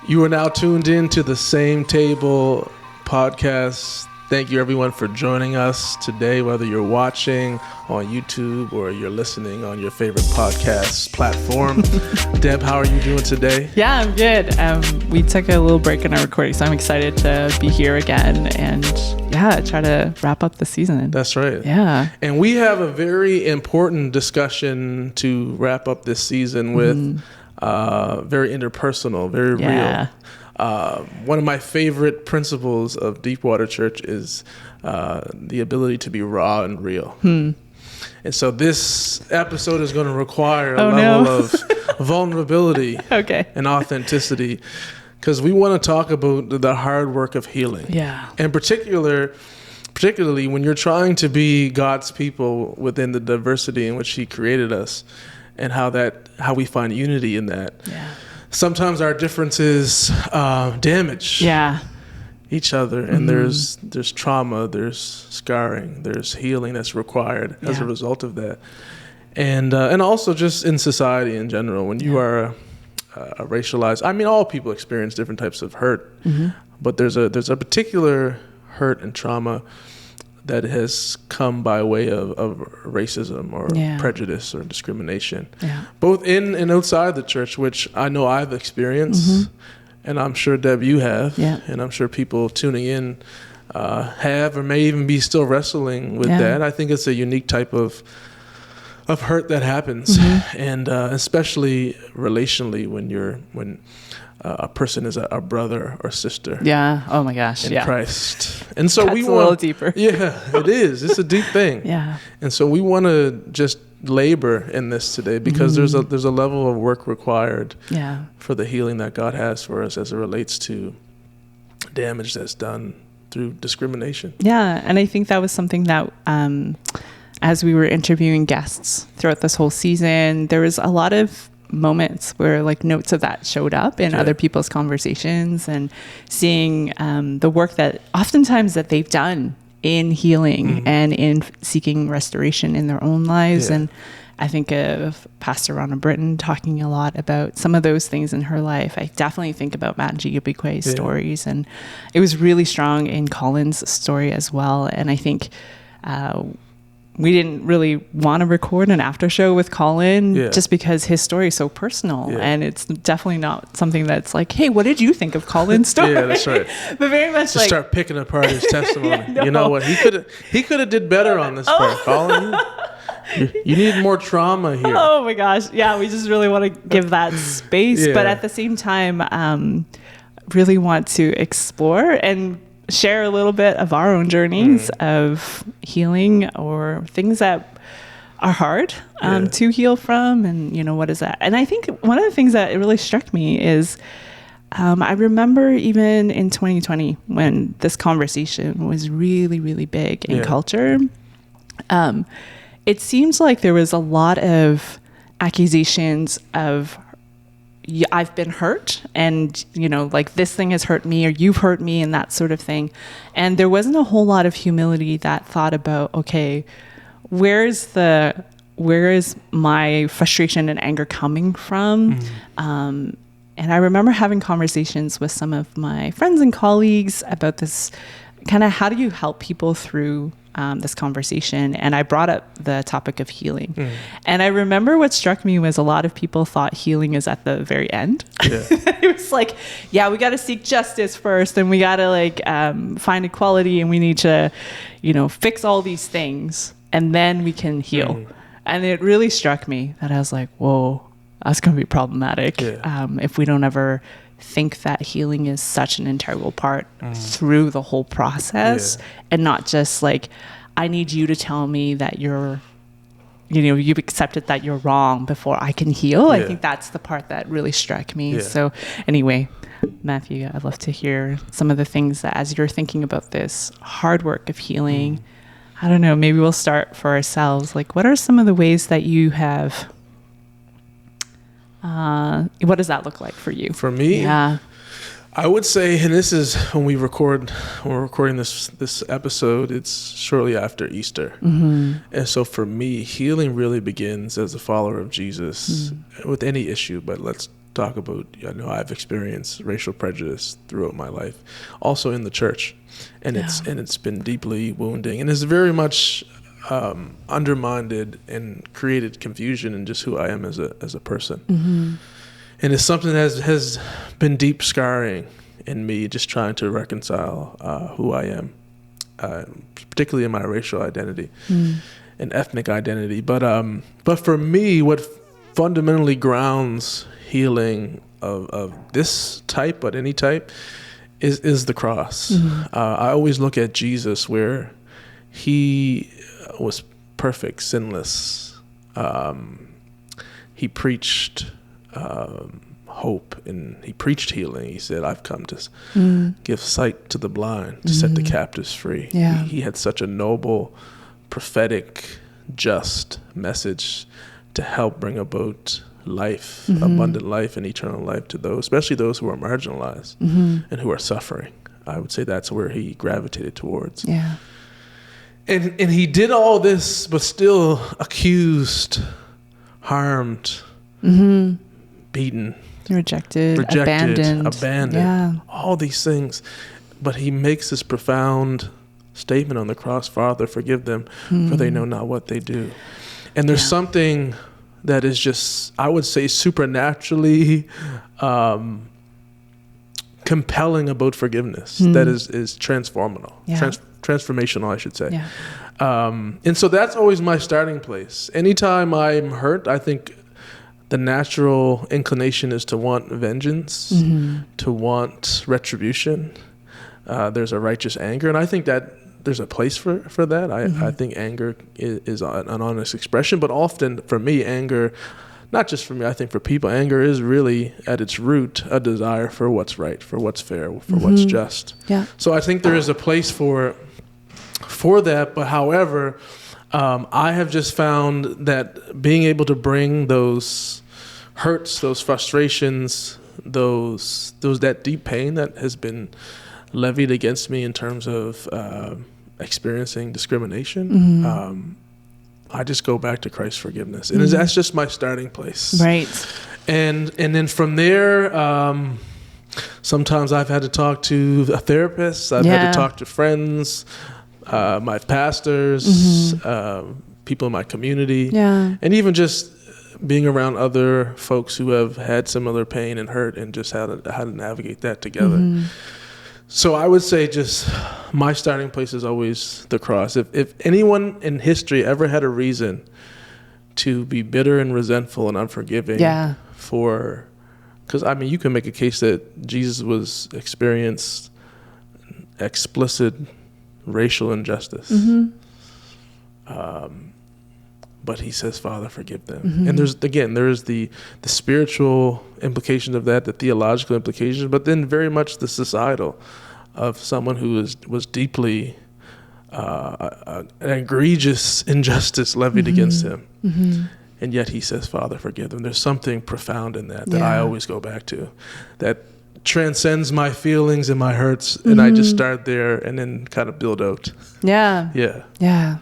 You are now tuned in to the Same Table podcast. Thank you, everyone, for joining us today, whether you're watching on YouTube or you're listening on your favorite podcast platform. Deb, how are you doing today? Yeah, I'm good. We took a little break in our recording, so I'm excited to be here again and try to wrap up the season. That's right. Yeah. And we have a very important discussion to wrap up this season with. Very interpersonal, very real. One of my favorite principles of Deepwater Church is the ability to be raw and real. And so this episode is going to require a level of vulnerability and authenticity, because we want to talk about the hard work of healing. Yeah. And particularly when you're trying to be God's people within the diversity in which He created us, and how we find unity in that. Yeah. Sometimes our differences damage each other, and there's trauma, there's scarring, there's healing that's required as a result of that. And also just in society in general, when you are a racialized, I mean, all people experience different types of hurt, but there's a particular hurt and trauma that has come by way of racism or prejudice or discrimination, both in and outside the church, which I know I've experienced, and I'm sure, Deb, you have, and I'm sure people tuning in have or may even be still wrestling with that. I think it's a unique type of hurt that happens, and especially relationally when a person is a brother or sister. Yeah. Oh my gosh. In Christ. And so we want a little deeper. Yeah, it is. It's a deep thing. Yeah. And so we want to just labor in this today, because there's a level of work required for the healing that God has for us as it relates to damage that's done through discrimination. Yeah. And I think that was something that as we were interviewing guests throughout this whole season, there was a lot of moments where like notes of that showed up in other people's conversations, and seeing the work that oftentimes that they've done in healing and in seeking restoration in their own lives. And I think of Pastor Ronna Britton talking a lot about some of those things in her life. I definitely think about Matt Njigabikwe's stories, and it was really strong in Colin's story as well. And I think we didn't really want to record an after show with Colin just because his story is so personal, and it's definitely not something that's like, hey, what did you think of Colin's story? Yeah, that's right. But very much just start picking apart his testimony. You know what? He could have did better on this part, Colin. You need more trauma here. Oh my gosh. Yeah, we just really want to give that space, but at the same time, really want to explore and share a little bit of our own journeys of healing, or things that are hard to heal from, and what is that? And I think one of the things that really struck me is I remember even in 2020 when this conversation was really, really big in culture, it seems like there was a lot of accusations of I've been hurt, and like this thing has hurt me, or you've hurt me, and that sort of thing. And there wasn't a whole lot of humility that thought about, okay, where is my frustration and anger coming from? And I remember having conversations with some of my friends and colleagues about this kind of, how do you help people through this conversation? And I brought up the topic of healing. And I remember what struck me was a lot of people thought healing is at the very end. It was like, we got to seek justice first, and we got to find equality, and we need to, fix all these things, and then we can heal. And it really struck me that I was like, whoa, that's going to be problematic if we don't ever think that healing is such an integral part through the whole process, and not just like, I need you to tell me that you've accepted that you're wrong before I can heal. I think that's the part that really struck me. So anyway, Matthew, I'd love to hear some of the things that, as you're thinking about this hard work of healing, I don't know, maybe we'll start for ourselves. Like, what are some of the ways that you have what does that look like for you? For me, I would say, and this is when we're recording this episode, it's shortly after Easter. And so for me, healing really begins as a follower of Jesus with any issue, but let's talk about, I've experienced racial prejudice throughout my life, also in the church, and it's been deeply wounding, and it's very much undermined and created confusion in just who I am as a person. Mm-hmm. And it's something that has been deep scarring in me, just trying to reconcile who I am, particularly in my racial identity and ethnic identity. But for me, what fundamentally grounds healing of this type, but any type, is the cross. Mm-hmm. I always look at Jesus, where he was perfect, sinless. He preached hope, and he preached healing. He said, I've come to give sight to the blind, to set the captives free. Yeah. He had such a noble, prophetic, just message to help bring about life, abundant life and eternal life to those, especially those who are marginalized and who are suffering. I would say that's where he gravitated towards. Yeah. And he did all this, but still accused, harmed, beaten, rejected, abandoned, yeah. All these things. But he makes this profound statement on the cross, Father, forgive them, for they know not what they do. And there's something that is just, I would say, supernaturally compelling about forgiveness that is transformational. Transformational, I should say. Yeah. And so that's always my starting place. Anytime I'm hurt, I think the natural inclination is to want vengeance, to want retribution. There's a righteous anger, and I think that there's a place for that. I think anger is an honest expression, but often for me, anger, not just for me, I think for people, anger is really at its root a desire for what's right, for what's fair, for what's just. Yeah. So I think there is a place for that, but however, I have just found that being able to bring those hurts, those frustrations, that deep pain that has been levied against me in terms of experiencing discrimination, I just go back to Christ's forgiveness, and that's just my starting place. Right. And then from there, sometimes I've had to talk to a therapist. I've had to talk to friends, my pastors, people in my community, and even just being around other folks who have had similar pain and hurt, and just how to navigate that together. So I would say just my starting place is always the cross. If anyone in history ever had a reason to be bitter and resentful and unforgiving because I mean, you can make a case that Jesus experienced explicit racial injustice. But he says, Father, forgive them. And there's the spiritual implications of that, the theological implications, but then very much the societal of someone who was deeply an egregious injustice levied against him. And yet he says, Father, forgive them. There's something profound in that I always go back to, that transcends my feelings and my hurts, and I just start there and then kind of build out. Yeah.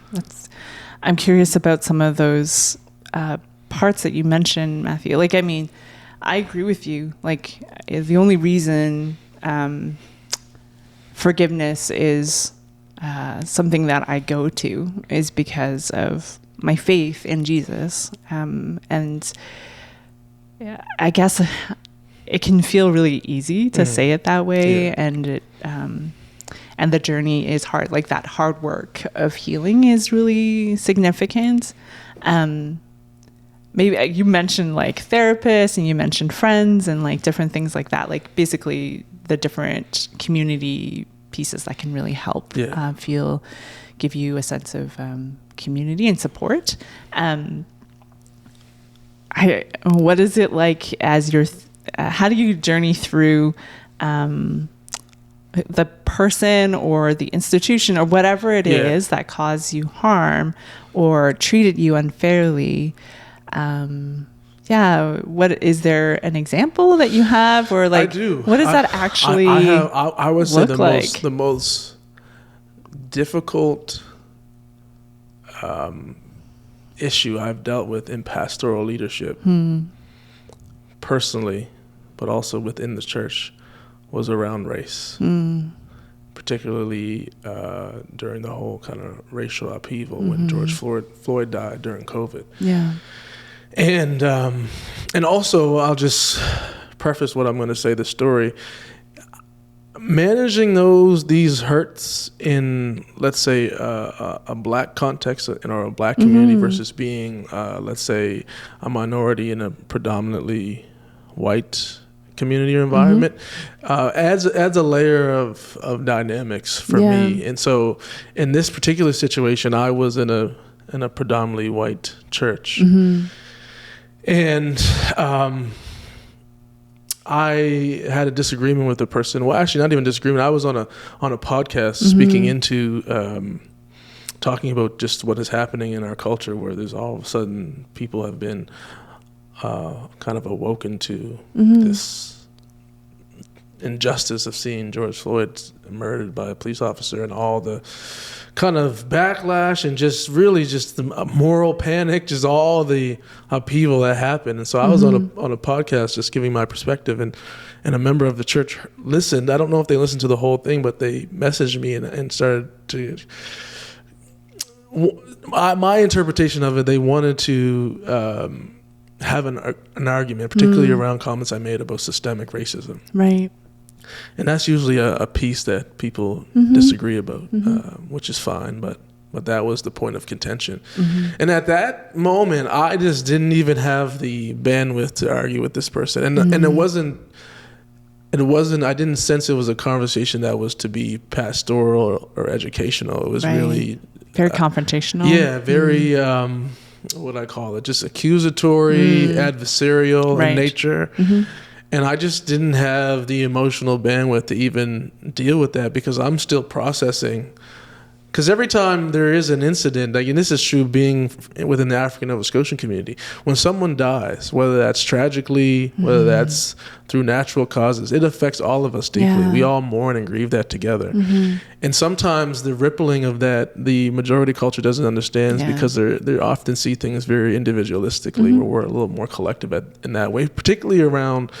I'm curious about some of those parts that you mentioned, Matthew. Like, I mean, I agree with you. Like, the only reason forgiveness is something that I go to is because of my faith in Jesus. And I guess it can feel really easy to say it that way, and it and the journey is hard. Like, that hard work of healing is really significant. Maybe you mentioned like therapists, and you mentioned friends, and like different things like that. Like, basically the different community pieces that can really help give you a sense of community and support. What is it like as how do you journey through the person or the institution or whatever it is that caused you harm or treated you unfairly? What is there an example that you have, or like, I do. What does that actually I would say the most difficult issue I've dealt with in pastoral leadership personally but also within the church, was around race, particularly during the whole kind of racial upheaval when George Floyd died during COVID. Yeah. And also, I'll just preface what I'm going to say, the story. Managing these hurts in, let's say, a black context or a black community versus being, let's say, a minority in a predominantly white community or environment, adds a layer of dynamics for me. And so, in this particular situation, I was in a predominantly white church, and I had a disagreement with a person. Well, actually, not even disagreement. I was on a podcast speaking into talking about just what is happening in our culture, where there's all of a sudden people have been kind of awoken to this injustice of seeing George Floyd murdered by a police officer, and all the kind of backlash and just really just the moral panic, just all the upheaval that happened. And so I was on a podcast just giving my perspective, and a member of the church listened. I don't know if they listened to the whole thing, but they messaged me and started to, my interpretation of it, they wanted to have an argument, particularly around comments I made about systemic racism. Right. And that's usually a piece that people disagree about, which is fine, but that was the point of contention. And at that moment, I just didn't even have the bandwidth to argue with this person. And it wasn't, I didn't sense it was a conversation that was to be pastoral or educational. It was really very confrontational. Yeah, very, what do I call it? Just accusatory, adversarial in nature. And I just didn't have the emotional bandwidth to even deal with that, because I'm still processing. Because every time there is an incident, like, and this is true being within the African Nova Scotian community, when someone dies, whether that's tragically, whether that's through natural causes, it affects all of us deeply. Yeah. We all mourn and grieve that together. And sometimes the rippling of that, the majority culture doesn't understand, because they often see things very individualistically, where we're a little more collective in that way, particularly around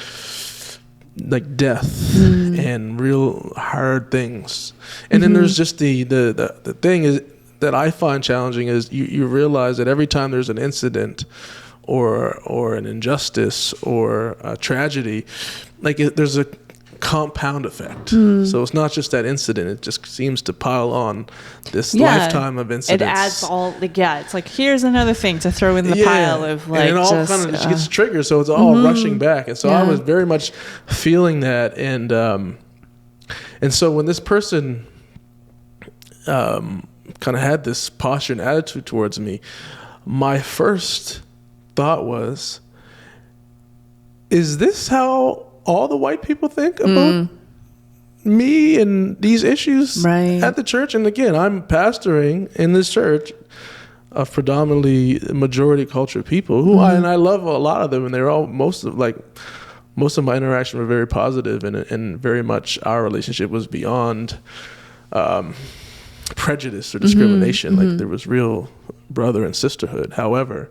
like death and real hard things. And then there's just the thing is that I find challenging is you realize that every time there's an incident or an injustice or a tragedy, like there's a compound effect. So it's not just that incident, it just seems to pile on this lifetime of incidents. It adds all, like, it's like, here's another thing to throw in the pile of, like, and it all kind of gets triggered, so it's all rushing back. And so I was very much feeling that, and so when this person kind of had this posture and attitude towards me, my first thought was, is this how all the white people think about me and these issues at the church? And again, I'm pastoring in this church of predominantly majority culture people who I love a lot of them, and they're all most of my interaction were very positive, and very much our relationship was beyond prejudice or discrimination. Like, there was real brother and sisterhood. However,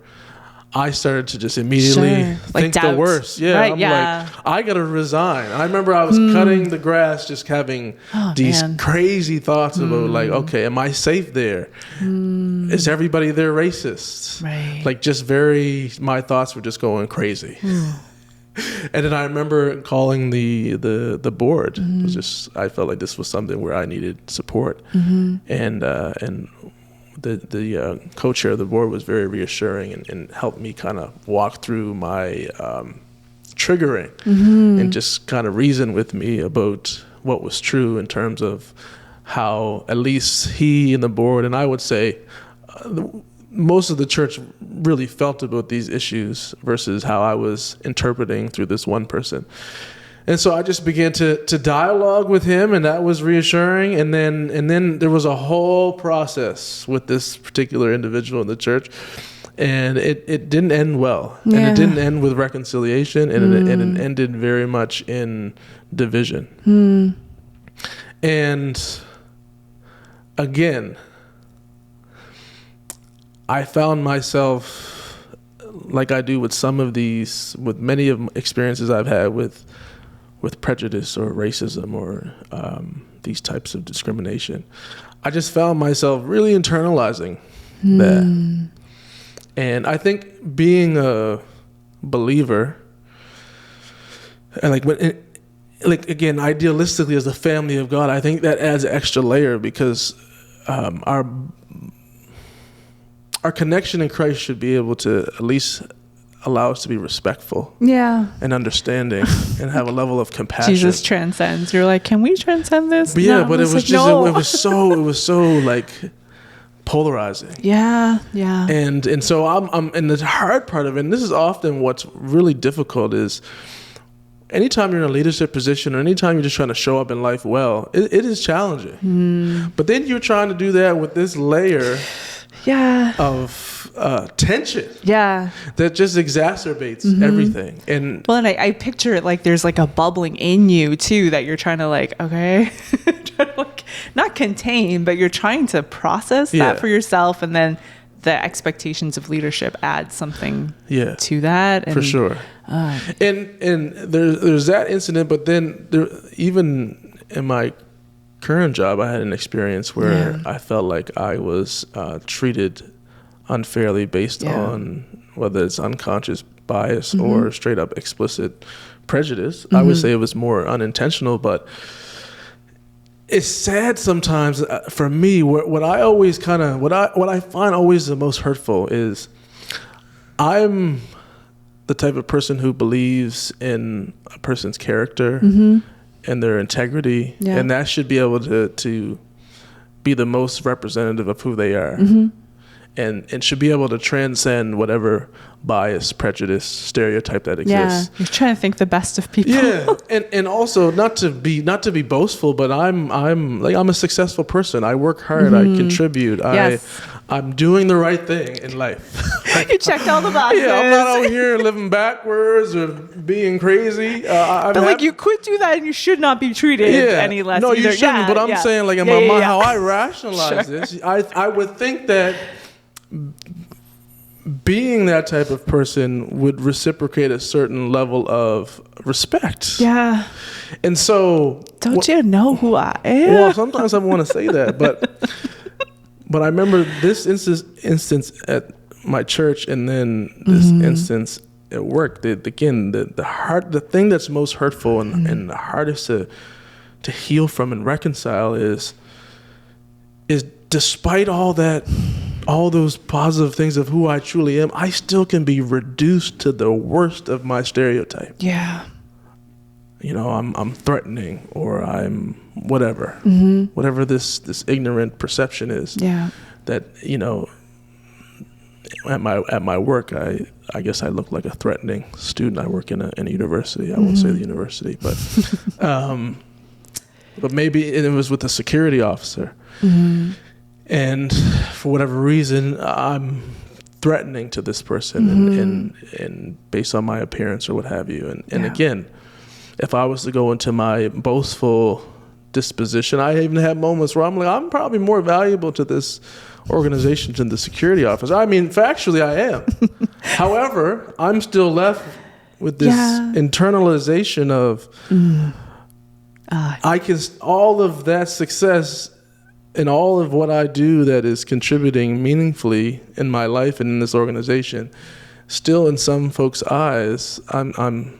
I started to just immediately think the worst. I'm like, I gotta resign. I remember I was cutting the grass, just having these crazy thoughts about, like, okay, am I safe there? Is everybody there racist? Like, just my thoughts were just going crazy. And then I remember calling the board. It was just, I felt like this was something where I needed support, and the co-chair of the board was very reassuring and helped me kind of walk through my triggering and just kind of reason with me about what was true in terms of how at least he and the board, and I would say most of the church, really felt about these issues versus how I was interpreting through this one person. And so I just began to dialogue with him, and that was reassuring. And then there was a whole process with this particular individual in the church, and it didn't end well. And it didn't end with reconciliation, and it ended very much in division. And again, I found myself like I do with some of these, with many of experiences I've had with prejudice or racism or these types of discrimination, I just found myself really internalizing that. And I think being a believer, and again, idealistically as a family of God, I think that adds an extra layer, because our connection in Christ should be able to at least allow us to be respectful, and understanding, and have a level of compassion. Jesus transcends. You're like, can we transcend this? But yeah, but it was it was so like polarizing. Yeah. And so I'm and the hard part of it, and this is often what's really difficult, is anytime you're in a leadership position, or anytime you're just trying to show up in life well, it is challenging. But then you're trying to do that with this layer of tension that just exacerbates everything. And I picture it like there's like a bubbling in you too, that you're trying to like, okay, try to like not contain, but you're trying to process that for yourself, and then the expectations of leadership add something to that. And, for sure. And there's that incident, but then even in my current job, I had an experience where I felt like I was treated unfairly based on whether it's unconscious bias or straight up explicit prejudice. I would say it was more unintentional, but it's sad sometimes for me. What I find always the most hurtful is I'm the type of person who believes in a person's character and their integrity, and that should be able to be the most representative of who they are. And should be able to transcend whatever bias, prejudice, stereotype that exists. You're trying to think the best of people. And also not to be boastful, but I'm a successful person. I work hard. I contribute. I'm doing the right thing in life. You checked all the boxes. I'm not out here living backwards or being crazy. But you could do that, and you should not be treated any less. No, either. you shouldn't. But I'm saying, like, in my mind, how I rationalize this, I would think that being that type of person would reciprocate a certain level of respect. And so, don't you know who I am? Well, sometimes I want to say that, but I remember this instance at my church, and then this instance at work. The thing that's most hurtful and the hardest to heal from and reconcile is despite all those positive things of who I truly am, I still can be reduced to the worst of my stereotype. I'm threatening, or I'm whatever this ignorant perception is. That at my work, I guess I look like a threatening student. I work in a university. I won't say the university, but maybe it was with a security officer. And for whatever reason, I'm threatening to this person, and based on my appearance or what have you. And again, if I was to go into my boastful disposition, I even have moments where I'm like, I'm probably more valuable to this organization than the security officer. I mean, factually, I am. However, I'm still left with this internalization of all of that success and all of what I do that is contributing meaningfully in my life and in this organization, still in some folks' eyes, I'm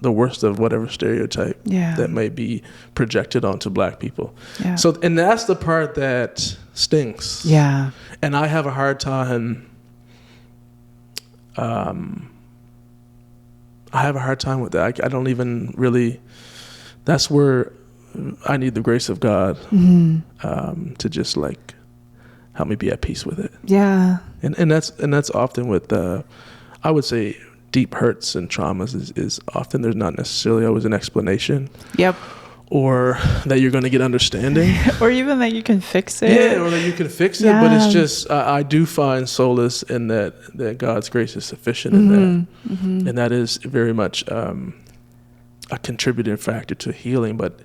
the worst of whatever stereotype that may be projected onto Black people. So, and that's the part that stings. And I have a hard time. I have a hard time with that. I don't even really. That's where I need the grace of God to just like help me be at peace with it. And that's often with I would say deep hurts and traumas is often there's not necessarily always an explanation. Or that you're going to get understanding. Or even that you can fix it. Or that you can fix it. But it's just I do find solace in that God's grace is sufficient in that. And that is very much a contributing factor to healing. But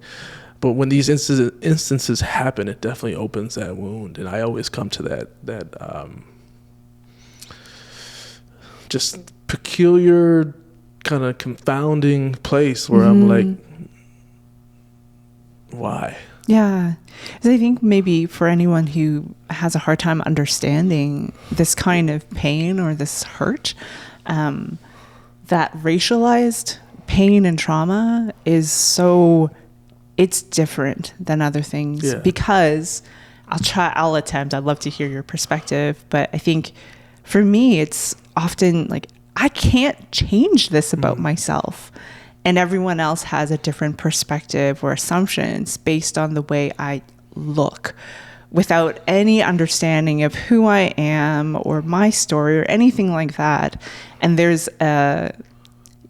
when these instances happen, it definitely opens that wound. And I always come to just peculiar kind of confounding place where I'm like, why? Yeah. I think maybe for anyone who has a hard time understanding this kind of pain or this hurt, that racialized pain and trauma is it's different than other things because I'd love to hear your perspective, but I think for me, it's often like, I can't change this about myself. And everyone else has a different perspective or assumptions based on the way I look without any understanding of who I am or my story or anything like that. And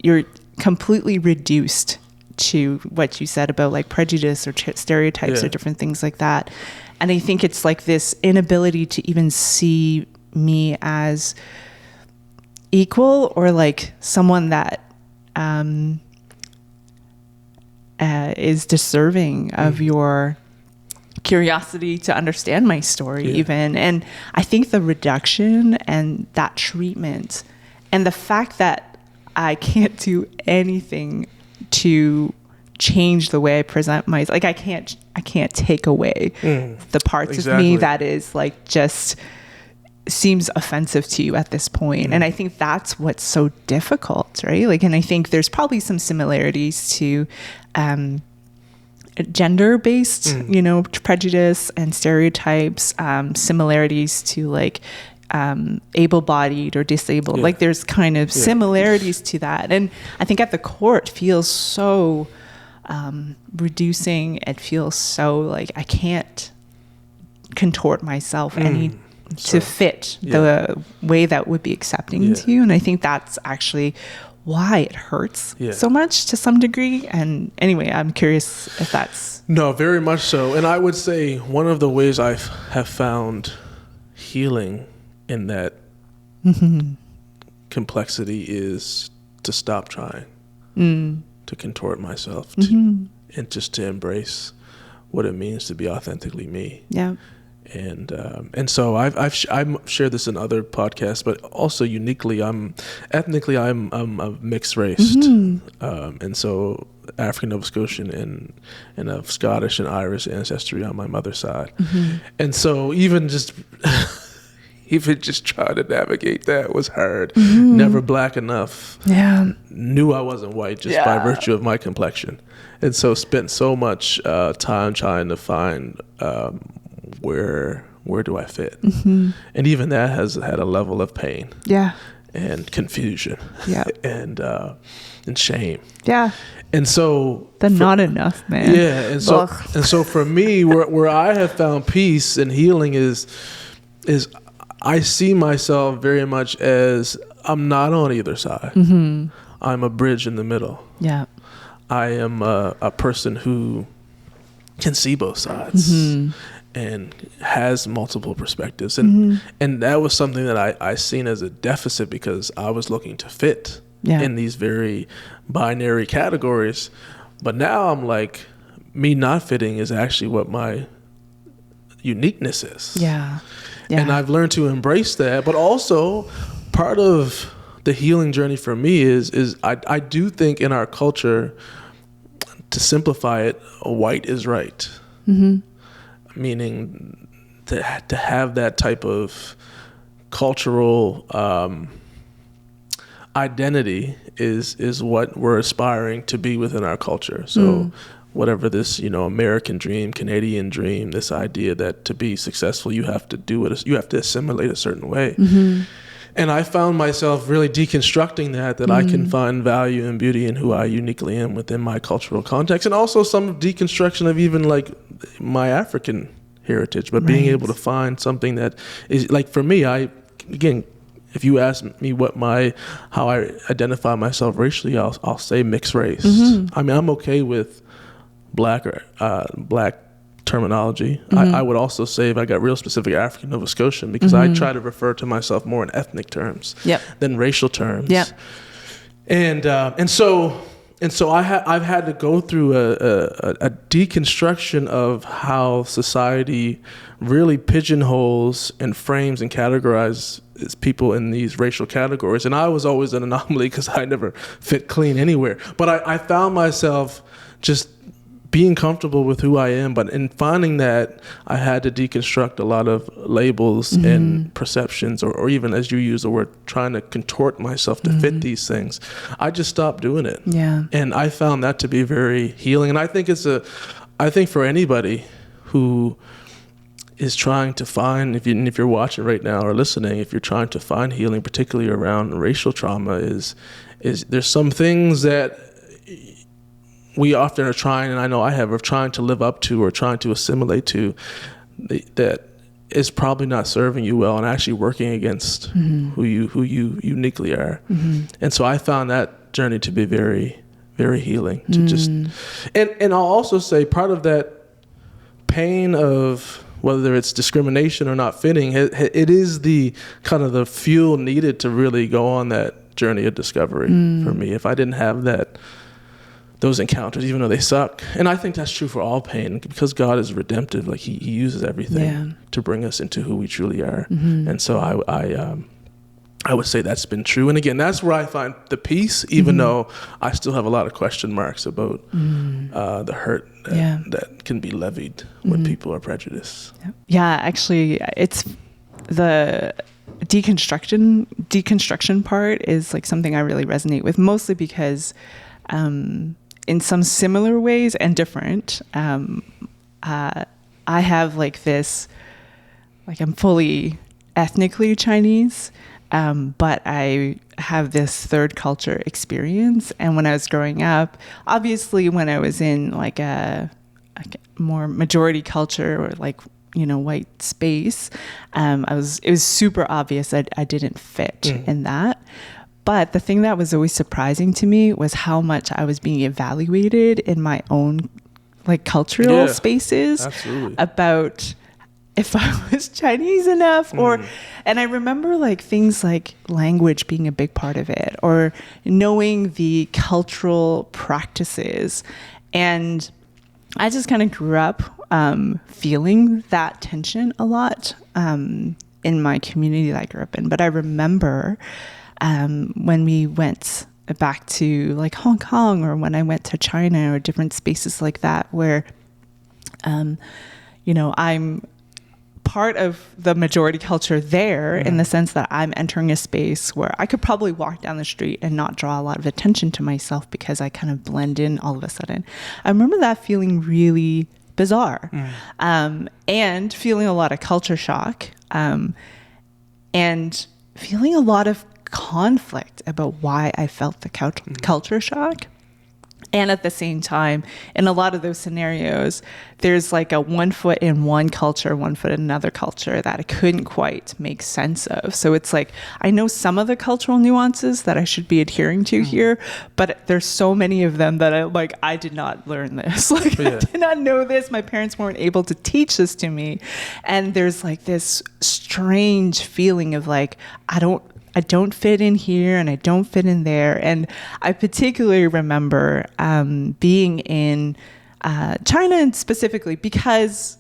you're completely reduced to what you said about like prejudice or stereotypes or different things like that. And I think it's like this inability to even see me as equal or like someone that is deserving of your curiosity to understand my story even. And I think the reduction and that treatment and the fact that I can't do anything to change the way I present myself, like I can't take away the parts of me that is like just seems offensive to you at this point. And I think that's what's so difficult, right? Like, and I think there's probably some similarities to gender-based, prejudice and stereotypes, similarities to like able-bodied or disabled. Like there's kind of similarities to that. And I think at the core, it feels so reducing. It feels so like I can't contort myself to fit the way that would be accepting to you. And I think that's actually why it hurts so much to some degree. And anyway, I'm curious if that's... No, very much so. And I would say one of the ways I have found healing in that complexity is to stop trying to contort myself and just to embrace what it means to be authentically me. Yeah. And so I've shared this in other podcasts, but also uniquely, I'm of mixed race, and so African Nova Scotian and of Scottish and Irish ancestry on my mother's side, and so even just trying to navigate that was hard. Never black enough. Yeah, knew I wasn't white just by virtue of my complexion, and so spent so much time trying to find. Where do I fit? And even that has had a level of pain, and confusion, and shame, and so not enough, man. And so for me, where I have found peace and healing is I see myself very much as I'm not on either side. I'm a bridge in the middle. I am a person who can see both sides. And has multiple perspectives. And that was something that I seen as a deficit because I was looking to fit in these very binary categories. But now I'm like, me not fitting is actually what my uniqueness is. And I've learned to embrace that. But also part of the healing journey for me is I do think in our culture, to simplify it, white is right. Meaning to have that type of cultural identity is what we're aspiring to be within our culture. So whatever this, American dream, Canadian dream, this idea that to be successful, you have to do it, you have to assimilate a certain way. And I found myself really deconstructing that I can find value and beauty in who I uniquely am within my cultural context, and also some deconstruction of even like my African heritage, but being able to find something that is like, for me, if you ask me how I identify myself racially, I'll say mixed race. I mean, I'm okay with black terminology. I would also say, if I got real specific, African Nova Scotian, because I try to refer to myself more in ethnic terms than racial terms. And so I've had to go through a deconstruction of how society really pigeonholes and frames and categorizes is people in these racial categories. And I was always an anomaly because I never fit clean anywhere. But I found myself just being comfortable with who I am, but in finding that I had to deconstruct a lot of labels and perceptions, or even, as you use the word, trying to contort myself to fit these things, I just stopped doing it. Yeah. And I found that to be very healing. And I think I think for anybody who is trying to find, if you're watching right now or listening, if you're trying to find healing, particularly around racial trauma, is there's some things that we often are trying, and I know I have, of trying to live up to or trying to assimilate to, that is probably not serving you well and actually working against who you uniquely are. And so I found that journey to be very, very healing. To just, and I'll also say part of that pain of whether it's discrimination or not fitting, it is the kind of the fuel needed to really go on that journey of discovery for me. If I didn't have those encounters, even though they suck. And I think that's true for all pain, because God is redemptive. Like he uses everything to bring us into who we truly are. And so I would say that's been true. And again, that's where I find the peace, even though I still have a lot of question marks about the hurt that can be levied when people are prejudiced. Yeah, actually, it's the deconstruction part is like something I really resonate with, mostly because in some similar ways and different, I have like this, like I'm fully ethnically Chinese, but I have this third culture experience. And when I was growing up, obviously when I was in like a more majority culture or like, white space, it was super obvious that I didn't fit in that. But the thing that was always surprising to me was how much I was being evaluated in my own like cultural spaces about if I was Chinese enough and I remember like things like language being a big part of it, or knowing the cultural practices. And I just kind of grew up feeling that tension a lot in my community that I grew up in. But I remember when we went back to like Hong Kong, or when I went to China or different spaces like that, where, I'm part of the majority culture there in the sense that I'm entering a space where I could probably walk down the street and not draw a lot of attention to myself because I kind of blend in all of a sudden. I remember that feeling really bizarre, and feeling a lot of culture shock, and feeling a lot of conflict about why I felt the culture shock. And at the same time, in a lot of those scenarios, there's like a 1 foot in one culture, 1 foot in another culture that I couldn't quite make sense of. So it's like, I know some of the cultural nuances that I should be adhering to here, but there's so many of them that I did not learn this. I did not know this. My parents weren't able to teach this to me. And there's like this strange feeling of like, I don't fit in here and I don't fit in there. And I particularly remember being in China, and specifically because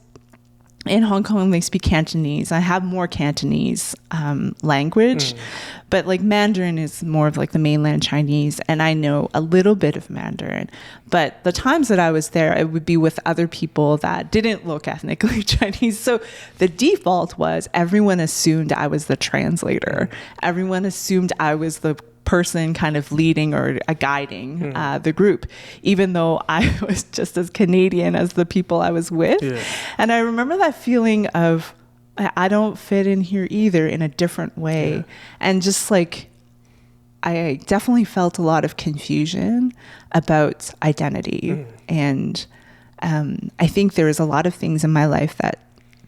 in Hong Kong they speak Cantonese. I have more Cantonese language, but like Mandarin is more of like the mainland Chinese, and I know a little bit of Mandarin. But the times that I was there, it would be with other people that didn't look ethnically Chinese. So the default was everyone assumed I was the translator. Everyone assumed I was the person kind of leading or guiding the group, even though I was just as Canadian as the people I was with. And I remember that feeling of, I don't fit in here either, in a different way. And just like, I definitely felt a lot of confusion about identity. And I think there was a lot of things in my life that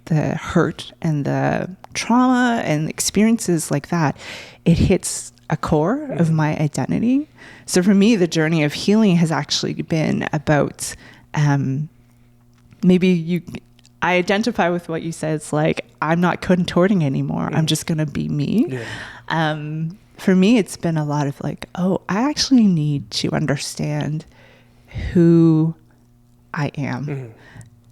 the hurt and the trauma and experiences like that, it hits a core of my identity. So for me, the journey of healing has actually been about, I identify with what you said. It's like, I'm not contorting anymore. I'm just going to be me. For me, it's been a lot of like, I actually need to understand who I am.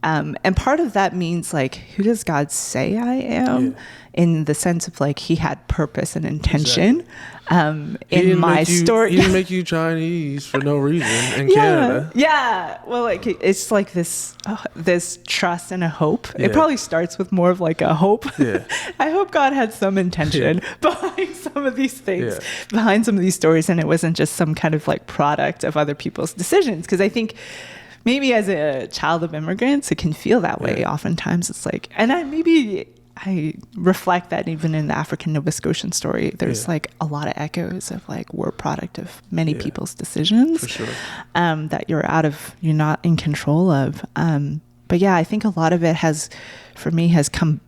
And part of that means like, who does God say I am? In the sense of like, he had purpose and intention. In my story, he didn't make you Chinese for no reason in Canada. Yeah. Well, like it's like this trust and a hope. It probably starts with more of like a hope. Yeah. I hope God had some intention behind some of these things, behind some of these stories, and it wasn't just some kind of like product of other people's decisions. Because I think maybe as a child of immigrants, it can feel that way. Oftentimes it's like, and I reflect that even in the African Nova Scotian story, there's like a lot of echoes of like, we're a product of many people's decisions. For sure. That you're not in control of. But yeah, I think a lot of it has come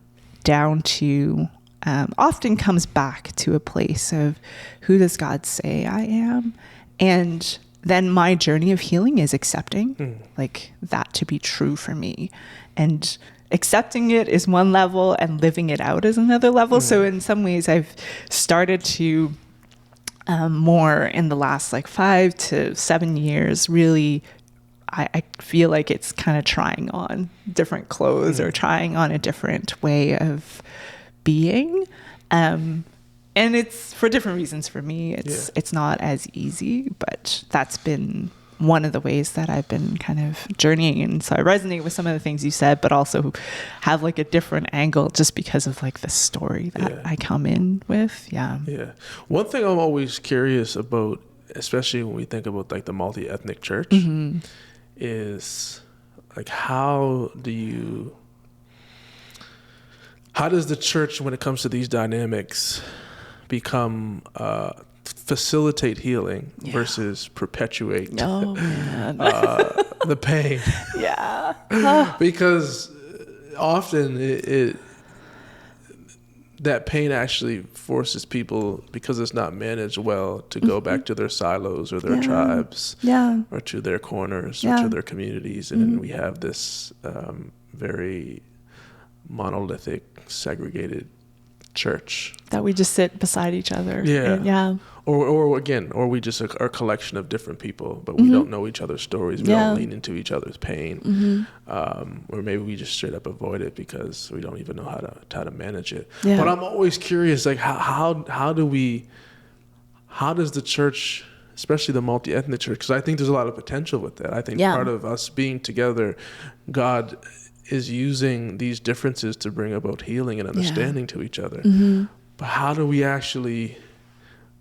down to, often comes back to a place of, who does God say I am? And then my journey of healing is accepting like that to be true for me, and accepting it is one level and living it out is another level. So in some ways I've started to more in the last like 5 to 7 years, really, I feel like it's kind of trying on different clothes or trying on a different way of being. And it's for different reasons for me. It's not as easy, but that's been one of the ways that I've been kind of journeying. And so I resonate with some of the things you said, but also have like a different angle just because of like the story that I come in with. Yeah. One thing I'm always curious about, especially when we think about like the multi-ethnic church, is like, how does the church, when it comes to these dynamics, facilitate healing versus perpetuate the pain? Because often that pain actually forces people, because it's not managed well, to go back to their silos or their tribes or to their corners or to their communities. And then we have this very monolithic, segregated church that we just sit beside each other. Or we just are a collection of different people, but we don't know each other's stories. We don't lean into each other's pain. Or maybe we just straight up avoid it because we don't even know how to manage it. But I'm always curious, like, how does the church, especially the multi-ethnic church, because I think there's a lot of potential with that. I think part of us being together, God is using these differences to bring about healing and understanding to each other. But how do we actually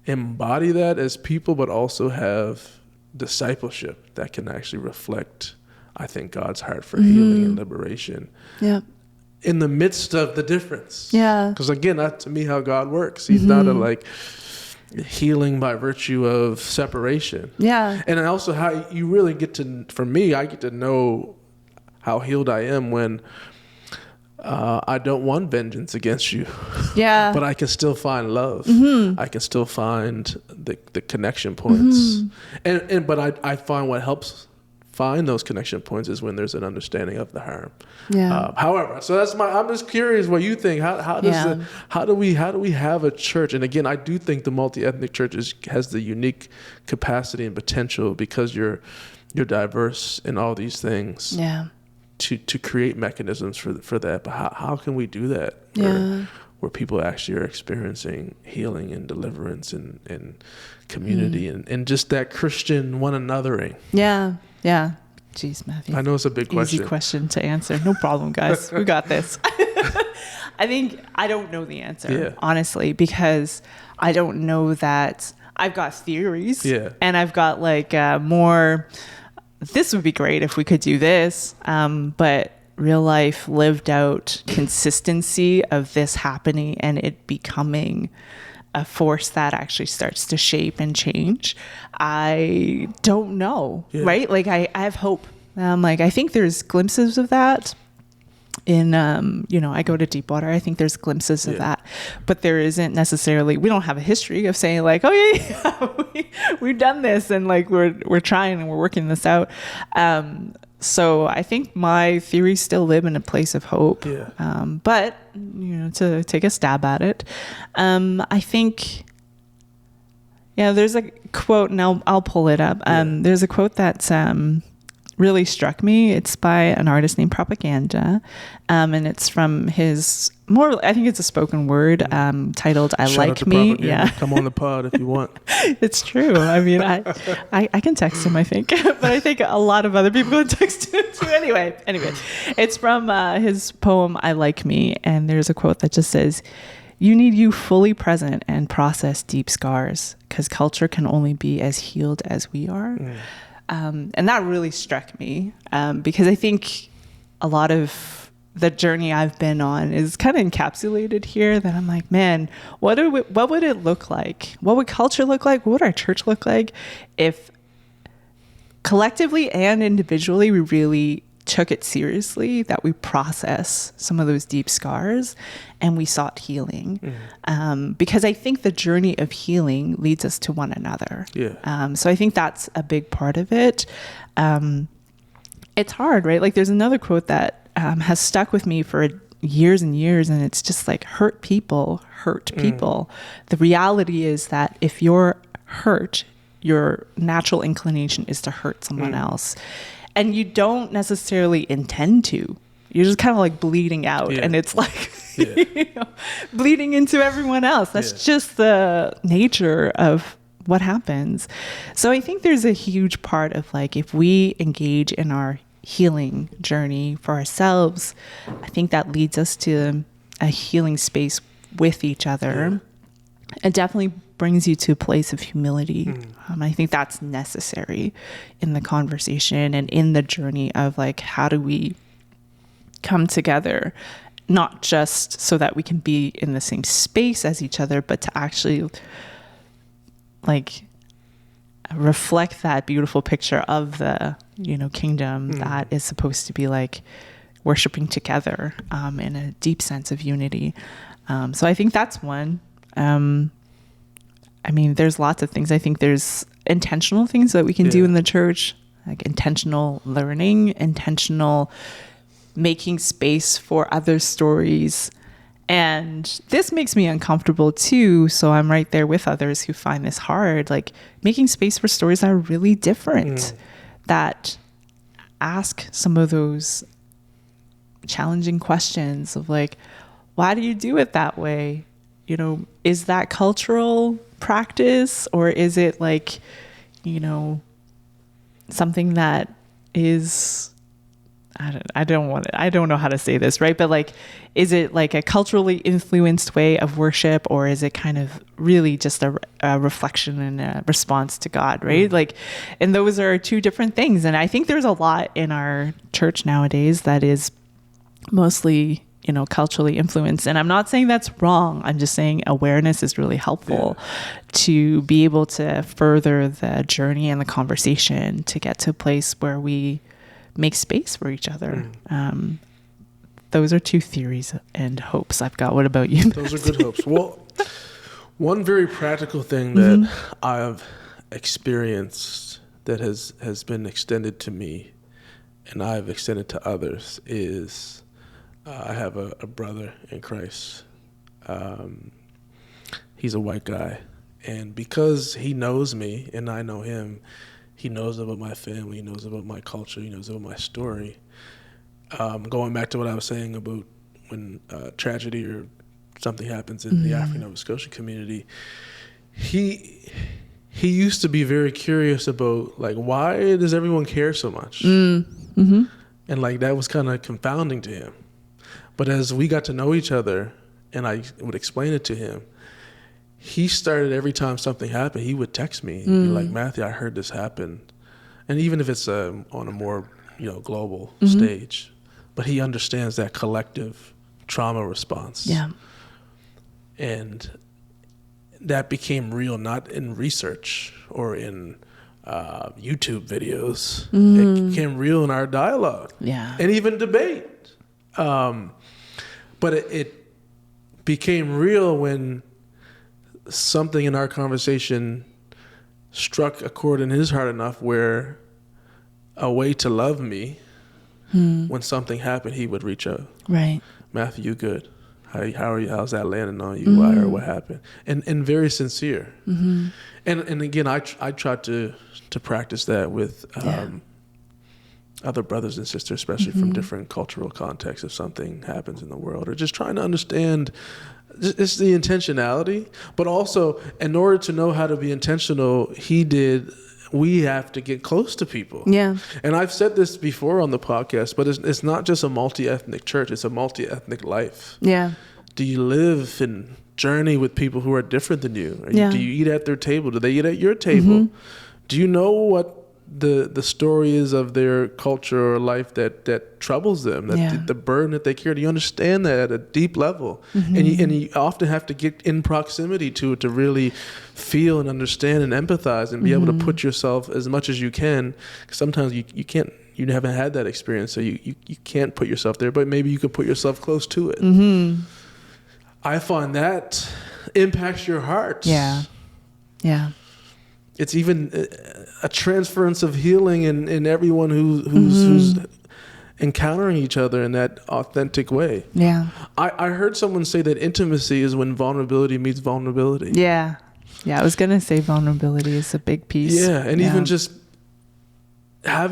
embody that as people, but also have discipleship that can actually reflect, I think, God's heart for healing and liberation in the midst of the difference? Because again, that's to me how God works. He's not a like healing by virtue of separation. And also how you really get to, for me, I get to know how healed I am when I don't want vengeance against you. But I can still find love. I can still find the connection points. But I find what helps find those connection points is when there's an understanding of the harm. However, so I'm just curious what you think. How do we have a church? And again, I do think the multi-ethnic church has the unique capacity and potential, because you're diverse in all these things. To create mechanisms for that. But how can we do that where people actually are experiencing healing and deliverance and community and just that Christian one anothering? Jeez, Matthew, I know it's a big question. Easy question to answer. No problem, guys. We got this. I think I don't know the answer, honestly, because I don't know that. I've got theories and I've got like more, this would be great if we could do this, but real life lived out consistency of this happening and it becoming a force that actually starts to shape and change, I don't know, right? Like I have hope. Like I think there's glimpses of that in, I go to Deepwater. I think there's glimpses of that, but there isn't necessarily, we don't have a history of saying like, we've done this and like we're trying and we're working this out. So I think my theories still live in a place of hope. But to take a stab at it, I think, there's a quote, and I'll pull it up. There's a quote that's really struck me. It's by an artist named Propaganda, and it's from his I think it's a spoken word titled "I Shout Like Me." Propaganda. Yeah, come on the pod if you want. It's true. I mean, I can text him, I think, but I think a lot of other people can text him too. Anyway, it's from his poem "I Like Me," and there's a quote that just says, "You need you fully present and process deep scars, because culture can only be as healed as we are." And that really struck me because I think a lot of the journey I've been on is kind of encapsulated here, that I'm like, man, what would it look like? What would culture look like? What would our church look like if collectively and individually we really took it seriously, that we process some of those deep scars and we sought healing? Because I think the journey of healing leads us to one another. So I think that's a big part of it. It's hard, right? Like, there's another quote that has stuck with me for years and years, and it's just like, hurt people. The reality is that if you're hurt, your natural inclination is to hurt someone else. And you don't necessarily intend to. You're just kind of like bleeding out, and it's like bleeding into everyone else. That's just the nature of what happens. So I think there's a huge part of, like, if we engage in our healing journey for ourselves, I think that leads us to a healing space with each other. It definitely brings you to a place of humility. I think that's necessary in the conversation and in the journey of, like, how do we come together, not just so that we can be in the same space as each other, but to actually, like, reflect that beautiful picture of the, kingdom that is supposed to be, like, worshiping together in a deep sense of unity. So I think that's one. I mean, there's lots of things. I think there's intentional things that we can do in the church, like intentional learning, intentional making space for other stories. And this makes me uncomfortable too. So I'm right there with others who find this hard, like making space for stories that are really different, that ask some of those challenging questions of, like, why do you do it that way? Is that cultural practice, or is it, like, something that is, I don't know how to say this, right? But, like, is it like a culturally influenced way of worship, or is it kind of really just a reflection and a response to God, right? Like, and those are two different things. And I think there's a lot in our church nowadays that is mostly, culturally influenced. And I'm not saying that's wrong. I'm just saying awareness is really helpful to be able to further the journey and the conversation to get to a place where we make space for each other. Those are two theories and hopes I've got. What about you? Those are good hopes. Well, one very practical thing that I've experienced that has been extended to me and I've extended to others is I have a brother in Christ. He's a white guy. And because he knows me and I know him, he knows about my family, he knows about my culture, he knows about my story. Going back to what I was saying about when tragedy or something happens in the African Nova Scotia community, he used to be very curious about, like, why does everyone care so much? And, like, that was kind of confounding to him. But as we got to know each other and I would explain it to him, he started, every time something happened, he would text me. He'd be like, Matthew, I heard this happen. And even if it's on a more, global stage, but he understands that collective trauma response. Yeah. And that became real, not in research or in YouTube videos. It became real in our dialogue. Yeah. And even debate. But it became real when something in our conversation struck a chord in his heart enough where a way to love me, when something happened, he would reach out. Right. Matthew, you good? How are you? How's that landing on you? Why or what happened? And very sincere. And again, I tried to practice that with other brothers and sisters, especially from different cultural contexts, if something happens in the world, or just trying to understand. It's the intentionality, but also in order to know how to be intentional, we have to get close to people. Yeah. And I've said this before on the podcast, but it's not just a multi-ethnic church, it's a multi-ethnic life. Yeah. Do you live and journey with people who are different than you? Do you eat at their table? Do they eat at your table? Do you know what the story is of their culture or life that troubles them, the burden that they carry? Do you understand that at a deep level? And you often have to get in proximity to it to really feel and understand and empathize and be able to put yourself as much as you can. 'Cause sometimes you can't, you haven't had that experience, so you can't put yourself there, but maybe you can put yourself close to it. I find that impacts your heart. Yeah. It's even a transference of healing in everyone who's encountering each other in that authentic way. Yeah. I heard someone say that intimacy is when vulnerability meets vulnerability. Yeah. Yeah, I was going to say vulnerability is a big piece. Yeah, and even just I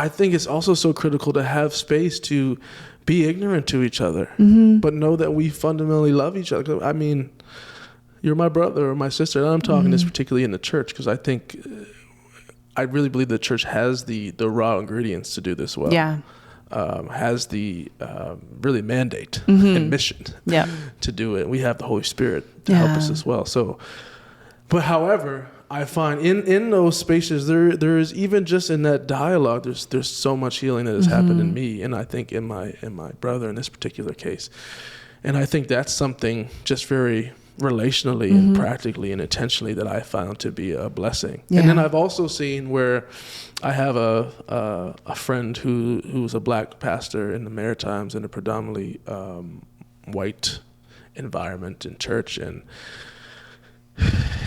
think it's also so critical to have space to be ignorant to each other, but know that we fundamentally love each other. I mean, you're my brother or my sister, and I'm talking this particularly in the church, because I think, I really believe the church has the raw ingredients to do this well. Yeah. Has the really mandate and mission to do it. We have the Holy Spirit to help us as well. So, but however, I find in those spaces, there is, even just in that dialogue, there's so much healing that has happened in me, and I think in my brother in this particular case. And I think that's something just very relationally and practically and intentionally that I found to be a blessing. Yeah. And then I've also seen where I have a friend who's a black pastor in the Maritimes in a predominantly white environment in church, and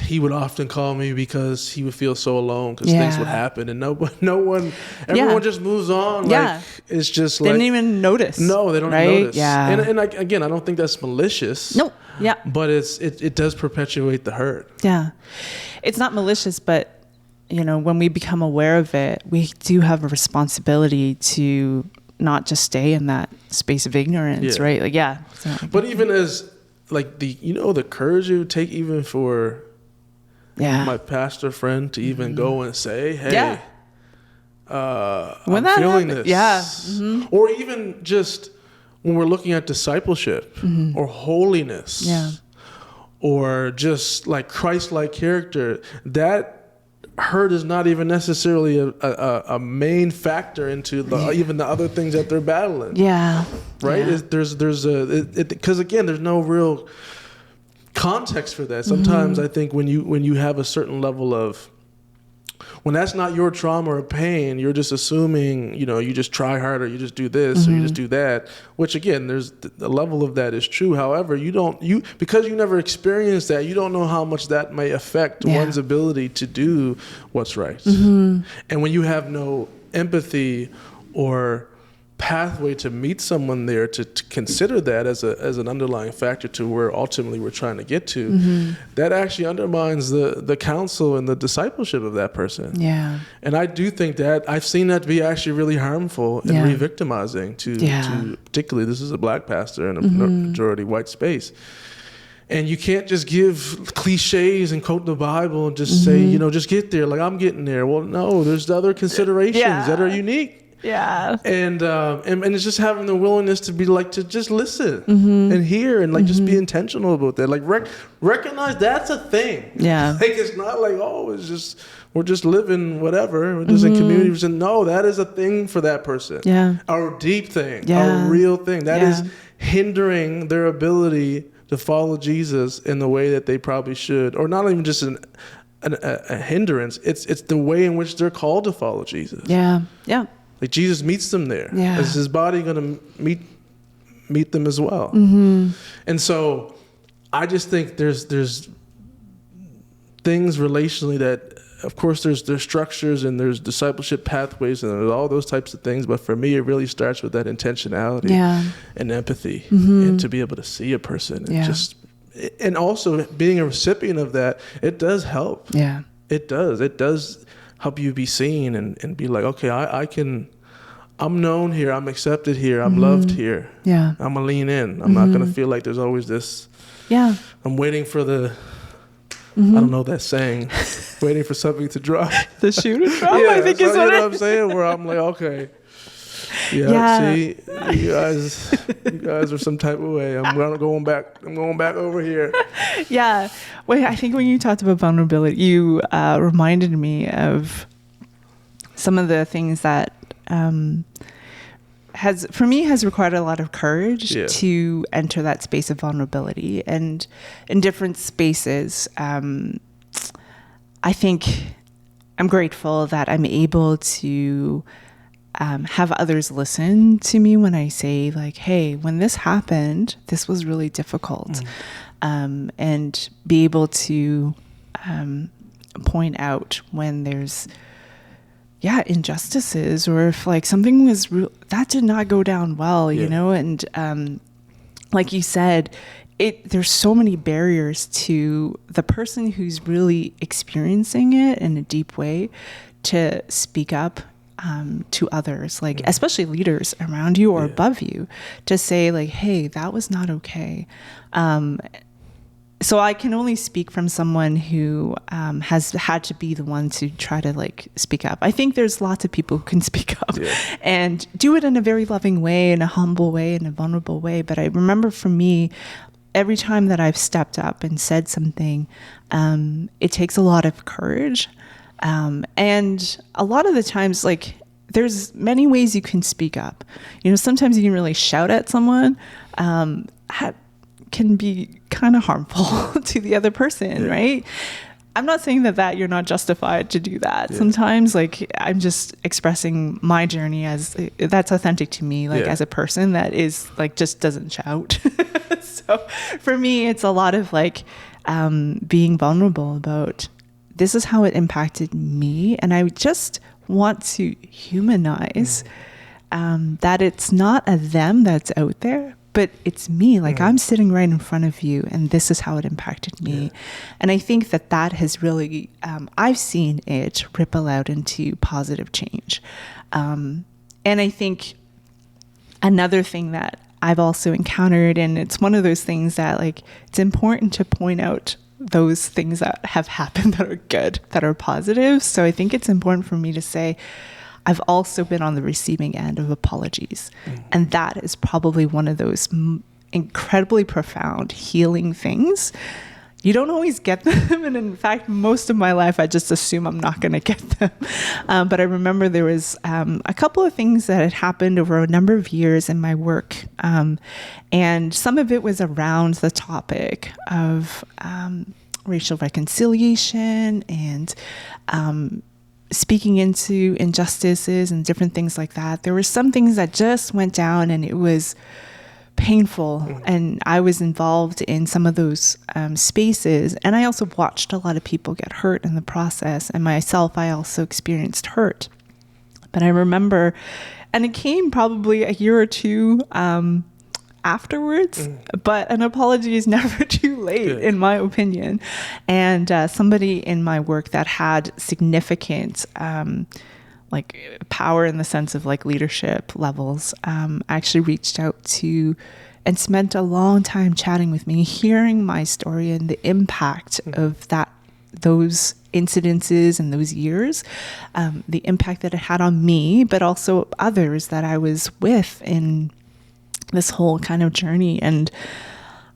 he would often call me because he would feel so alone because things would happen and everyone just moves on. Like, it's just they didn't even notice. No, they don't notice. Yeah. And again, I don't think that's malicious. No. Yeah. But it does perpetuate the hurt. Yeah. It's not malicious, but when we become aware of it, we do have a responsibility to not just stay in that space of ignorance, right? Like, So, but even as like the courage it would take even for my pastor friend to even go and say, hey, I'm feeling this. Yeah. Or even just when we're looking at discipleship or holiness or just like Christ-like character, that hurt is not even necessarily a main factor into even the other things that they're battling. Yeah. Right? Yeah. Because again, there's no real context for that. Sometimes I think when you have a certain level of, when that's not your trauma or pain, you're just assuming, you just try harder, you just do this or you just do that, which again, there's the level of that is true. However, because you never experienced that, you don't know how much that may affect one's ability to do what's right. And when you have no empathy or pathway to meet someone there to consider that as an underlying factor to where ultimately we're trying to get to, that actually undermines the counsel and the discipleship of that person. Yeah. And I do think that I've seen that to be actually really harmful and re-victimizing to particularly, this is a black pastor in a majority white space. And you can't just give cliches and quote the Bible and just say, just get there, like I'm getting there. Well, no, there's other considerations that are unique. Yeah. And it's just having the willingness to be like, to just listen and hear and like just be intentional about that. Like recognize that's a thing. Yeah. Like it's not like, it's just, we're just living whatever. We're just in community. No, that is a thing for that person. Yeah. A deep thing. Yeah. A real thing. That is hindering their ability to follow Jesus in the way that they probably should. Or not even just a hindrance. It's the way in which they're called to follow Jesus. Yeah. Yeah. Like Jesus meets them there. Yeah. Is his body going to meet them as well? And so I just think there's things relationally that, of course, there's structures and there's discipleship pathways and there's all those types of things. But for me, it really starts with that intentionality and empathy and to be able to see a person and and also being a recipient of that, it does help. Yeah, it does. It does help you be seen and be like, okay, I'm known here, I'm accepted here, I'm loved here. Yeah. I'm gonna lean in. I'm not gonna feel like there's always this. Yeah. I'm waiting for the. I don't know that saying. Waiting for something to drop. The shoe to drop. Yeah, I think so, is what you know what I'm saying. Where I'm like, okay. Yeah. See, you guys are some type of way. I'm going back over here. Yeah. Wait, I think when you talked about vulnerability, you reminded me of some of the things that has required a lot of courage to enter that space of vulnerability. And in different spaces, I think I'm grateful that I'm able to have others listen to me when I say, like, hey, when this happened, this was really difficult. And be able to point out when there's injustices, or if like something was that did not go down well, you know. And like you said, there's so many barriers to the person who's really experiencing it in a deep way to speak up to others, like especially leaders around you or above you, to say like, hey, that was not okay. So I can only speak from someone who has had to be the one to try to like speak up. I think there's lots of people who can speak up and do it in a very loving way, in a humble way, in a vulnerable way. But I remember for me, every time that I've stepped up and said something, it takes a lot of courage. And a lot of the times, like, there's many ways you can speak up. You know, sometimes you can really shout at someone. Can be kind of harmful to the other person, right? I'm not saying that you're not justified to do that. Sometimes, like, I'm just expressing my journey as that's authentic to me, like as a person that is like just doesn't shout. So for me, it's a lot of like being vulnerable about this is how it impacted me, and I just want to humanize that it's not a them that's out there, but it's me. Like I'm sitting right in front of you, and this is how it impacted me. And I think that has really, I've seen it ripple out into positive change. And I think another thing that I've also encountered, and it's one of those things that like, it's important to point out those things that have happened that are good, that are positive. So I think it's important for me to say, I've also been on the receiving end of apologies. And that is probably one of those incredibly profound healing things. You don't always get them. And in fact, most of my life, I just assume I'm not going to get them. But I remember there was a couple of things that had happened over a number of years in my work. And some of it was around the topic of racial reconciliation and speaking into injustices and different things like that. There were some things that just went down, and it was painful. And I was involved in some of those spaces. And I also watched a lot of people get hurt in the process. And myself, I also experienced hurt. But I remember, and it came probably a year or two afterwards, but an apology is never too late, in my opinion. And somebody in my work that had significant like power in the sense of like leadership levels actually reached out to and spent a long time chatting with me, hearing my story and the impact of those incidences and those years, the impact that it had on me, but also others that I was with in this whole kind of journey. And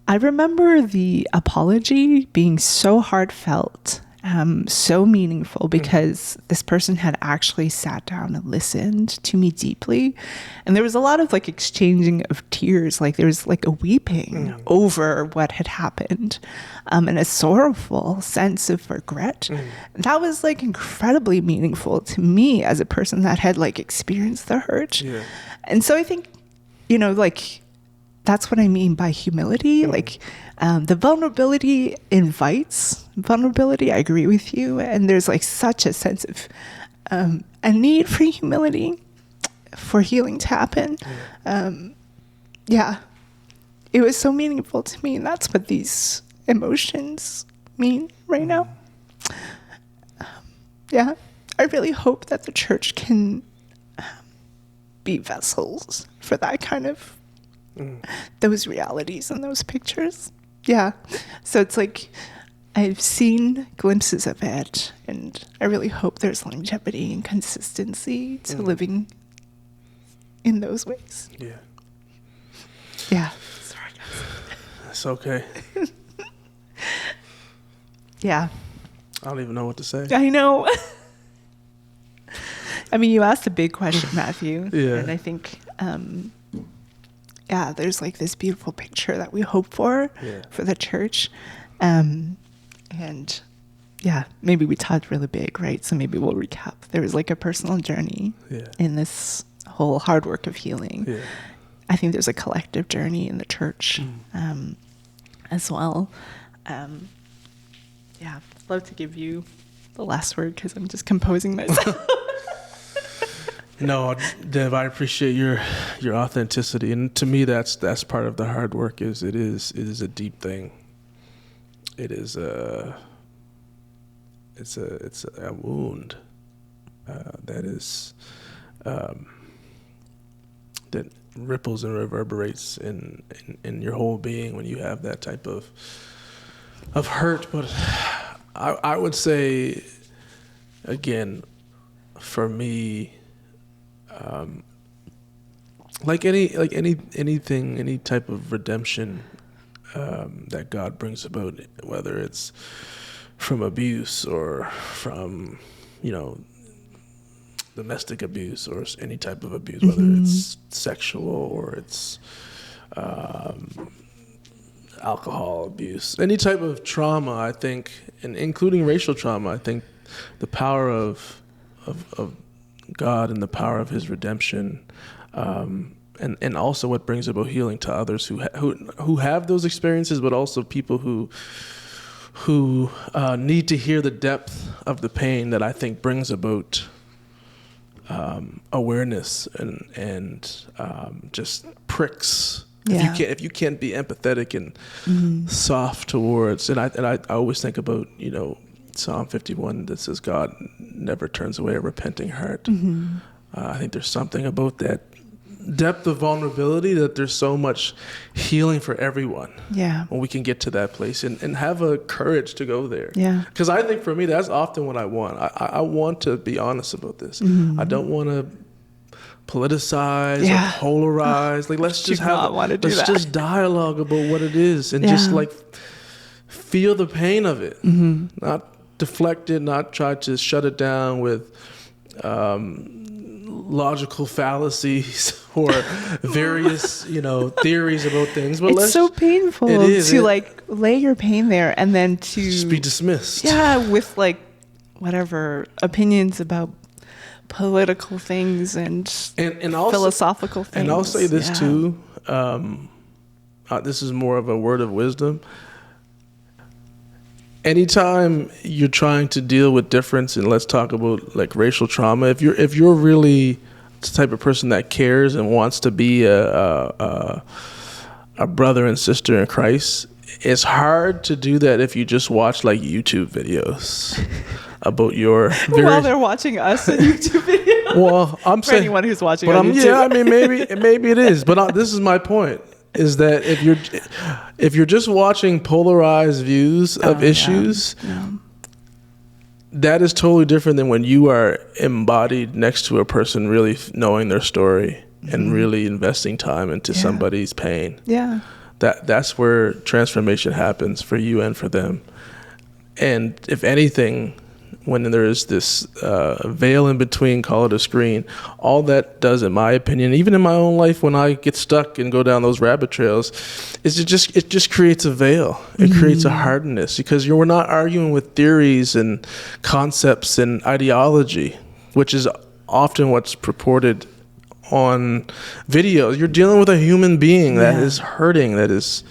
I remember the apology being so heartfelt, so meaningful, because this person had actually sat down and listened to me deeply. And there was a lot of like exchanging of tears, like there was like a weeping over what had happened, and a sorrowful sense of regret. That was like incredibly meaningful to me as a person that had like experienced the hurt. And so I think, you know, like, that's what I mean by humility. Like, the vulnerability invites vulnerability. I agree with you. And there's like such a sense of a need for humility, for healing to happen. It was so meaningful to me. And that's what these emotions mean right now. I really hope that the church can be vessels for that kind of those realities and those pictures. Yeah. So it's like I've seen glimpses of it, and I really hope there's longevity and consistency to living in those ways. Yeah. Yeah. Sorry, guys. It's okay. Yeah. I don't even know what to say. I know. I mean, you asked a big question, Matthew. Yeah. And I think, there's like this beautiful picture that we hope for the church. And yeah, maybe we talked really big, right? So maybe we'll recap. There was like a personal journey in this whole hard work of healing. Yeah. I think there's a collective journey in the church as well. Yeah, I'd love to give you the last word because I'm just composing myself. No, Dev, I appreciate your authenticity, and to me, that's part of the hard work. It is a deep thing. It is it's a wound that is that ripples and reverberates in your whole being when you have that type of hurt. But I would say, again, for me, any type of redemption that God brings about, whether it's from abuse or from, domestic abuse or any type of abuse, whether it's sexual or it's alcohol abuse, any type of trauma, I think, and including racial trauma, I think the power of God and the power of His redemption, and also what brings about healing to others who have those experiences, but also people who need to hear the depth of the pain that I think brings about awareness and just pricks. Yeah. If you can't be empathetic and soft towards, and I always think about Psalm 51 that says God never turns away a repenting heart. I think there's something about that depth of vulnerability that there's so much healing for everyone. Yeah. When we can get to that place and have a courage to go there. Yeah. Because I think for me, that's often what I want. I want to be honest about this. I don't want to politicize or polarize. Like let's just just dialogue about what it is and just like feel the pain of it. Not deflect it, not try to shut it down with logical fallacies or various, theories about things. But it's so painful to lay your pain there and then to just be dismissed. Yeah, with whatever opinions about political things and also, philosophical things. And I'll say this too. This is more of a word of wisdom. Anytime you're trying to deal with difference, and let's talk about racial trauma, if you're really the type of person that cares and wants to be a brother and sister in Christ, it's hard to do that if you just watch YouTube videos about your while they're watching us in YouTube videos. Well, I'm for saying anyone who's watching on YouTube. Maybe it is, but this is my point. Is that if you're just watching polarized views of issues, that is totally different than when you are embodied next to a person really knowing their story and really investing time into somebody's pain. Yeah. That's where transformation happens for you and for them. And if anything, when there is this veil in between, call it a screen, all that does, in my opinion, even in my own life, when I get stuck and go down those rabbit trails, is it just creates a veil. It creates a hardness because we're not arguing with theories and concepts and ideology, which is often what's purported on videos. You're dealing with a human being that is hurting, that is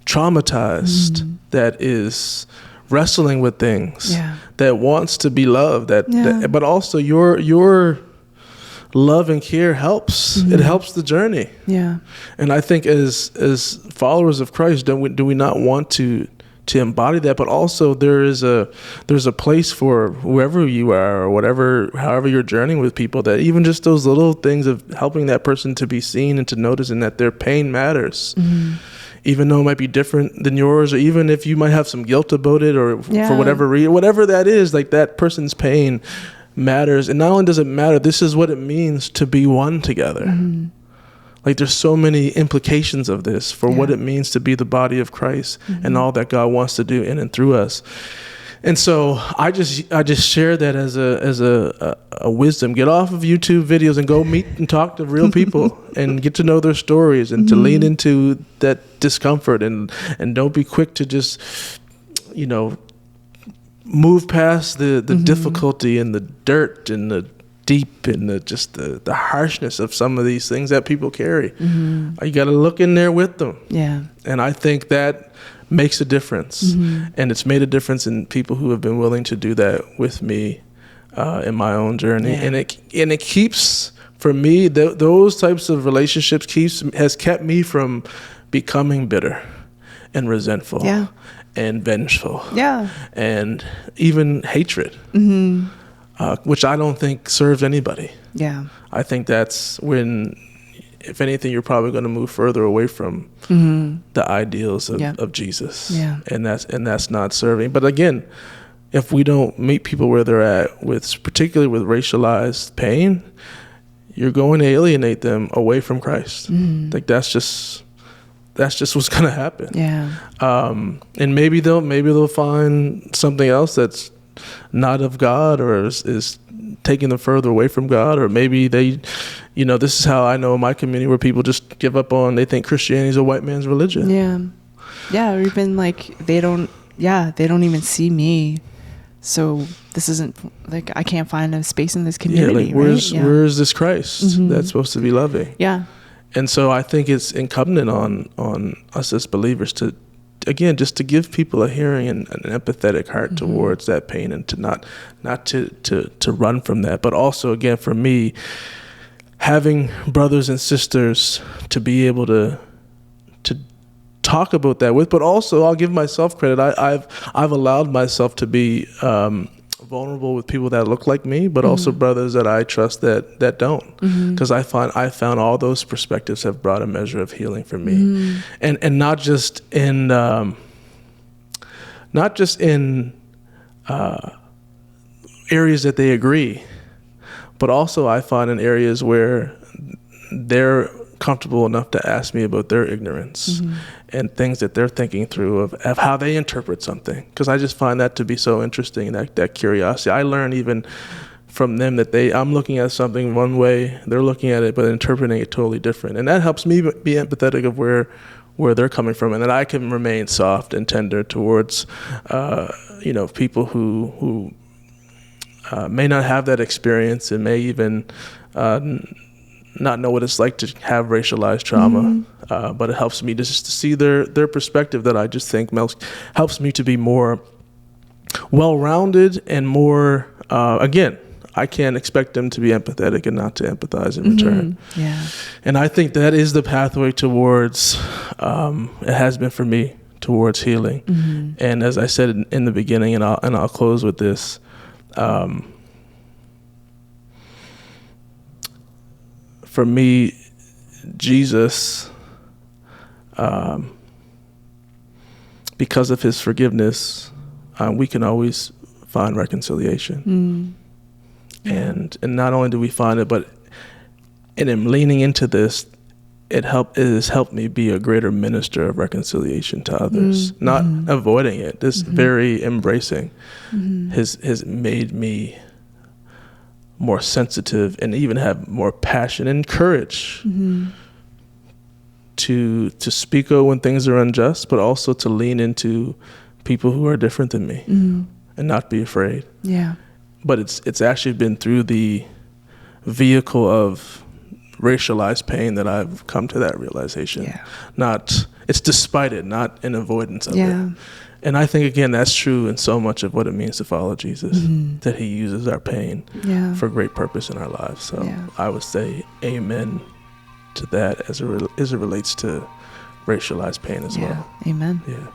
traumatized, that is wrestling with things, that wants to be loved, but also your love and care helps. It helps the journey. Yeah. And I think as followers of Christ, do we not want to embody that, but also there's a place for whoever you are or however you're journeying with people, that even just those little things of helping that person to be seen and to notice, and that their pain matters, even though it might be different than yours, or even if you might have some guilt about it, or for whatever reason, whatever that is, like that person's pain matters. And not only does it matter, this is what it means to be one together. Like there's so many implications of this for what it means to be the body of Christ and all that God wants to do in and through us. And so I just share that as a wisdom. Get off of YouTube videos and go meet and talk to real people and get to know their stories, and to lean into that discomfort, and don't be quick to just, move past the difficulty and the dirt and the deep and the harshness of some of these things that people carry. You got to look in there with them. Yeah. And I think that makes a difference. And it's made a difference in people who have been willing to do that with me in my own journey. And it keeps, for me, those types of relationships has kept me from becoming bitter and resentful and vengeful and even hatred. Which I don't think serves anybody. Yeah. I think that's when, if anything, you're probably going to move further away from the ideals of Jesus. Yeah. And that's not serving. But again, if we don't meet people where they're at, particularly with racialized pain, you're going to alienate them away from Christ. Like that's just what's going to happen. Yeah. And maybe they'll find something else that's not of God, or is taking them further away from God, or maybe they, this is how I know in my community, where people just give up on, they think Christianity is a white man's religion. Yeah. Or even like they don't even see me, so this isn't like, I can't find a space in this community. Where's this Christ that's supposed to be loving? Yeah. And so I think it's incumbent on us as believers to, again, just to give people a hearing and an empathetic heart towards that pain, and to not to run from that. But also, again, for me, having brothers and sisters to be able to talk about that with. But also, I'll give myself credit. I've allowed myself to be vulnerable with people that look like me, but also brothers that I trust that don't, because I found all those perspectives have brought a measure of healing for me, and not just in areas that they agree, but also I find in areas where they're comfortable enough to ask me about their ignorance and things that they're thinking through of how they interpret something. Because I just find that to be so interesting, that curiosity. I learn even from them that I'm looking at something one way, they're looking at it, but interpreting it totally different. And that helps me be empathetic of where they're coming from, and that I can remain soft and tender towards, people who may not have that experience, and may even not know what it's like to have racialized trauma, but it helps me just to see their perspective, that I just think helps me to be more well-rounded and more, again, I can't expect them to be empathetic and not to empathize in return. Yeah. And I think that is the pathway towards, it has been for me, towards healing. And as I said in the beginning, and I'll close with this, for me, Jesus, because of his forgiveness, we can always find reconciliation. And not only do we find it, but in him leaning into this, it has helped me be a greater minister of reconciliation to others, not avoiding it. This very embracing has made me more sensitive, and even have more passion and courage to speak out when things are unjust, but also to lean into people who are different than me and not be afraid. Yeah. But it's actually been through the vehicle of racialized pain that I've come to that realization. Yeah. It's despite it, not in avoidance of it. And I think, again, that's true in so much of what it means to follow Jesus, that he uses our pain for great purpose in our lives. So I would say amen to that as it relates to racialized pain as well. Amen. Yeah.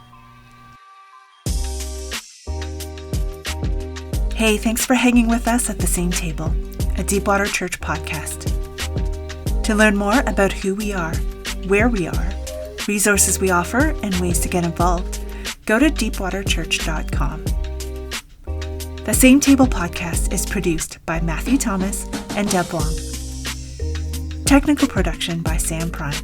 Hey, thanks for hanging with us at the same table, a Deepwater Church podcast. To learn more about who we are, where we are, resources we offer, and ways to get involved, go to deepwaterchurch.com. The Same Table podcast is produced by Matthew Thomas and Deb Wong. Technical production by Sam Prime.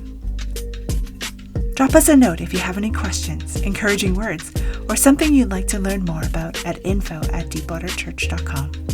Drop us a note if you have any questions, encouraging words, or something you'd like to learn more about at info@deepwaterchurch.com.